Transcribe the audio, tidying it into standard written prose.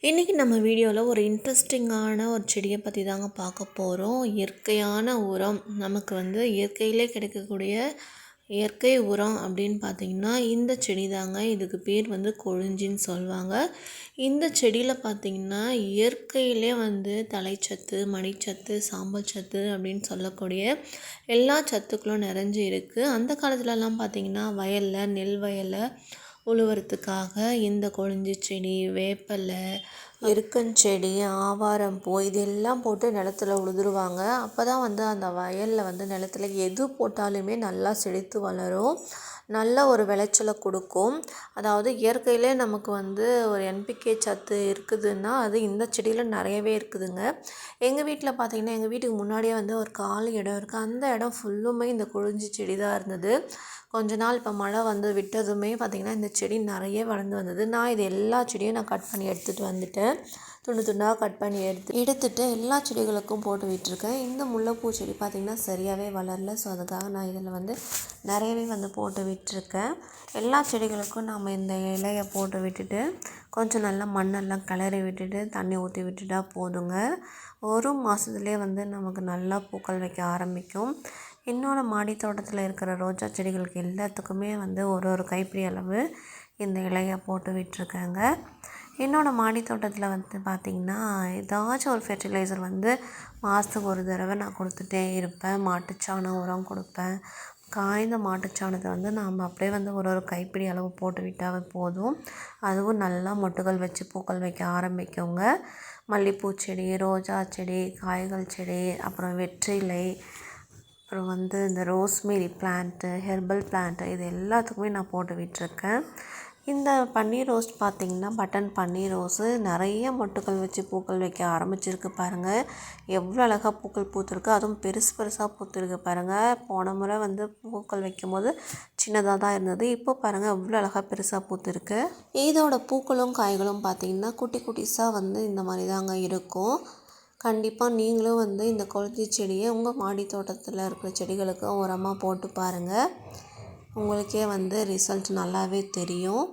இன்றைக்கி நம்ம வீடியோவில் ஒரு இன்ட்ரெஸ்டிங்கான ஒரு செடியை பற்றி தாங்க பார்க்க போகிறோம். இயற்கையான உரம் நமக்கு இயற்கையிலே கிடைக்கக்கூடிய இயற்கை உரம் அப்படின்னு பார்த்திங்கன்னா இந்த செடி தாங்க. இதுக்கு பேர் கொழிஞ்சின்னு சொல்லுவாங்க. இந்த செடியில் பார்த்திங்கன்னா இயற்கையிலே தலைச்சத்து, மணிச்சத்து, சாம்பல் சத்து அப்படின்னு சொல்லக்கூடிய எல்லா சத்துக்களும் நிறைஞ்சு இருக்குது. அந்த காலத்துலலாம் பார்த்திங்கன்னா வயலில் நெல் வயலில் உழுவுறதுக்காக இந்த கொழிஞ்சி செடி, வேப்பலை, எருக்கஞ்செடி, ஆவாரம்பூ இதெல்லாம் போட்டு நிலத்துல உழுதுருவாங்க. அப்போ தான் அந்த வயலில் நிலத்துல எது போட்டாலுமே நல்லா செழித்து வளரும், நல்ல ஒரு விளைச்சலை கொடுக்கும். அதாவது இயற்கையிலே நமக்கு ஒரு என்பிகே சத்து இருக்குதுன்னா அது இந்த செடியில் நிறையவே இருக்குதுங்க. எங்கள் வீட்டில் பார்த்திங்கன்னா எங்கள் வீட்டுக்கு முன்னாடியே ஒரு காலி இடம் இருக்குது. அந்த இடம் ஃபுல்லுமே இந்த கொழிஞ்சி செடி தான் இருந்தது. கொஞ்ச நாள் இப்போ மழை விட்டதுமே பார்த்திங்கன்னா இந்த செடி நிறைய வளர்ந்து வந்தது. நான் இது எல்லா செடியும் நான் கட் பண்ணி எடுத்துகிட்டு வந்துட்டேன். துண்டு துண்டாக கட் பண்ணி எடுத்துகிட்டு எல்லா செடிகளுக்கும் போட்டு விட்டுருக்கேன். இந்த முல்லைப்பூ செடி பார்த்திங்கன்னா சரியாகவே வளரல. ஸோ அதுக்காக நான் இதில் நிறையவே போட்டு விட்டுருக்கேன். எல்லா செடிகளுக்கும் நம்ம இந்த இலையை போட்டு விட்டுட்டு கொஞ்சம் நல்லா மண்ணெல்லாம் கிளறி விட்டுட்டு தண்ணி ஊற்றி விட்டுட்டா போதுங்க. ஒரு மாதத்துலேயே நமக்கு நல்லா பூக்கள் வைக்க ஆரம்பிக்கும். என்னோடய மாடி தோட்டத்தில் இருக்கிற ரோஜா செடிகளுக்கு எல்லாத்துக்குமே ஒரு கைப்பிடி அளவு இந்த இலையை போட்டு விட்டுருக்கேங்க. என்னோடய மாடி தோட்டத்தில் பார்த்திங்கன்னா ஏதாச்சும் ஒரு ஃபெர்டிலைசர் மாதத்துக்கு ஒரு தடவை நான் கொடுத்துட்டே இருப்பேன். மாட்டுச்சாணம் உரம் கொடுப்பேன். காய்ந்த மாட்டுச்சாணத்தை நாம் அப்படியே ஒரு கைப்பிடி அளவு போட்டு விட்டால் போதும். அதுவும் நல்லா மொட்டுகள் வச்சு பூக்கள் வைக்க ஆரம்பிக்குங்க. மல்லிகைப்பூ செடி, ரோஜா செடி, காய்கள் செடி, அப்புறம் வெற்றிலை, அப்புறம் இந்த ரோஸ்மேரி பிளான்ட்டு, ஹெர்பல் பிளான்ட்டு இது எல்லாத்துக்குமே நான் போட்டு விட்டுருக்கேன். இந்த பன்னீர் ரோஸ் பார்த்திங்கன்னா பட்டன் பன்னீர் ரோஸு நிறைய மொட்டுகள் வச்சு பூக்கள் வைக்க ஆரம்பிச்சிருக்கு பாருங்கள். எவ்வளோ அழகாக பூக்கள் பூத்துருக்கு, அதுவும் பெருசு பெருசாக பூத்துருக்கு பாருங்கள். போன முறை பூக்கள் வைக்கும் போது சின்னதாக தான் இருந்தது. இப்போ பாருங்கள் எவ்வளோ அழகாக பெருசாக பூத்துருக்கு. இதோட பூக்களும் காய்களும் பார்த்திங்கன்னா குட்டி குட்டிஸாக இந்த மாதிரி தாங்க இருக்கும். கண்டிப்பாக நீங்களும் இந்த கொழிஞ்சி செடியை உங்கள் மாடி தோட்டத்தில் இருக்கிற செடிகளுக்கு உரமாக போட்டு பாருங்கள். உங்களுக்கே ரிசல்ட் நல்லாவே தெரியும்.